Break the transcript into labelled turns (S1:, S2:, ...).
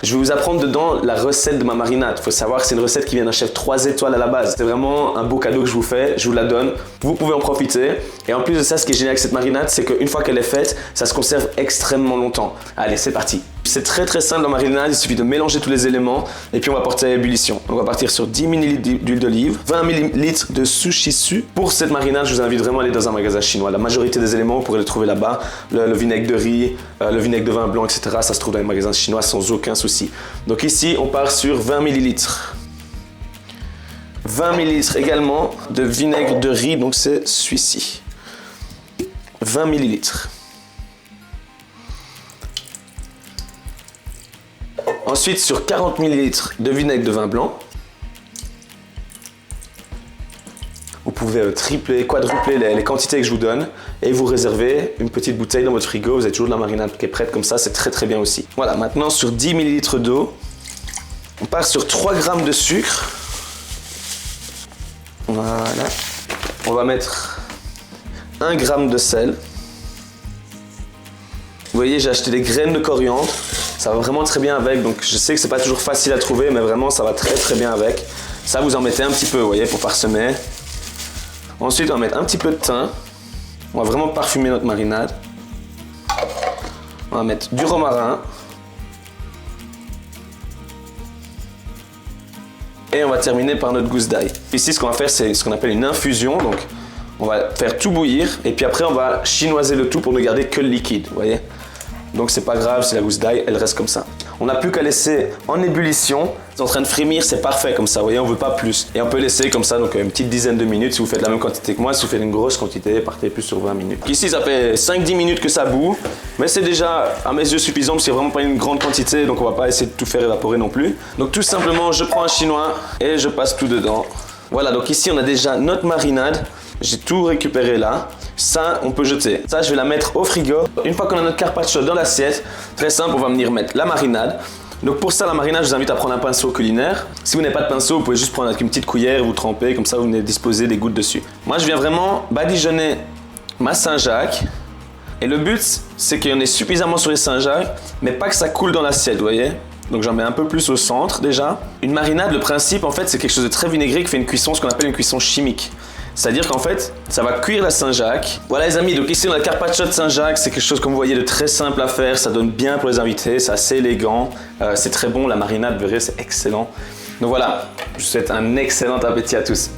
S1: Je vais vous apprendre dedans la recette de ma marinade. Il faut savoir que c'est une recette qui vient d'un chef 3 étoiles à la base. C'est vraiment un beau cadeau que je vous fais, je vous la donne. Vous pouvez en profiter. Et en plus de ça, ce qui est génial avec cette marinade, c'est qu'une fois qu'elle est faite, ça se conserve extrêmement longtemps. Allez, c'est parti. C'est très simple la marinade, il suffit de mélanger tous les éléments et puis on va porter à ébullition. Donc on va partir sur 10 ml d'huile d'olive, 20 ml de sushisu. Pour cette marinade, je vous invite vraiment à aller dans un magasin chinois. La majorité des éléments, vous pourrez les trouver là-bas. Le vinaigre de riz, le vinaigre de vin blanc, etc. Ça se trouve dans les magasins chinois sans aucun souci. Donc ici, on part sur 20 ml. 20 ml également de vinaigre de riz, donc c'est celui-ci. 20 ml. Ensuite, sur 40 ml de vinaigre de vin blanc, vous pouvez tripler, quadrupler les quantités que je vous donne et vous réservez une petite bouteille dans votre frigo. Vous avez toujours de la marinade qui est prête comme ça, c'est très bien aussi. Voilà, maintenant sur 10 ml d'eau, on part sur 3 g de sucre. Voilà. On va mettre 1 g de sel. Vous voyez, j'ai acheté des graines de coriandre. Ça va vraiment très bien avec, donc je sais que c'est pas toujours facile à trouver, mais vraiment ça va très bien avec. Ça, vous en mettez un petit peu, vous voyez, pour parsemer. Ensuite, on va mettre un petit peu de thym. On va vraiment parfumer notre marinade. On va mettre du romarin. Et on va terminer par notre gousse d'ail. Ici, ce qu'on va faire, c'est ce qu'on appelle une infusion. Donc, on va faire tout bouillir et puis après, on va chinoiser le tout pour ne garder que le liquide, vous voyez. Donc c'est pas grave si la gousse d'ail, elle reste comme ça. On n'a plus qu'à laisser en ébullition. C'est en train de frémir, c'est parfait comme ça, vous voyez, on veut pas plus. Et on peut laisser comme ça, donc une petite dizaine de minutes. Si vous faites la même quantité que moi, si vous faites une grosse quantité, partez plus sur 20 minutes. Ici, ça fait 5-10 minutes que ça bout. Mais c'est déjà, à mes yeux, suffisant parce que c'est vraiment pas une grande quantité. Donc on va pas essayer de tout faire évaporer non plus. Donc tout simplement, je prends un chinois et je passe tout dedans. Voilà, donc ici, on a déjà notre marinade. J'ai tout récupéré là. Ça, on peut jeter. Ça, je vais la mettre au frigo. Une fois qu'on a notre carpaccio dans l'assiette, très simple, on va venir mettre la marinade. Donc pour ça, la marinade, je vous invite à prendre un pinceau culinaire. Si vous n'avez pas de pinceau, vous pouvez juste prendre avec une petite cuillère, vous tremper, comme ça vous venez disposer des gouttes dessus. Moi, je viens vraiment badigeonner ma Saint-Jacques. Et le but, c'est qu'il y en ait suffisamment sur les Saint-Jacques, mais pas que ça coule dans l'assiette, vous voyez. Donc j'en mets un peu plus au centre déjà. Une marinade, le principe, en fait, c'est quelque chose de très vinaigré qui fait une cuisson, ce qu'on appelle une cuisson chimique. C'est-à-dire qu'en fait, ça va cuire la Saint-Jacques. Voilà les amis, donc ici on a le carpaccio de Saint-Jacques. C'est quelque chose, comme vous voyez, de très simple à faire. Ça donne bien pour les invités, c'est assez élégant. C'est très bon, la marinade, vous verrez, c'est excellent. Donc voilà, je vous souhaite un excellent appétit à tous.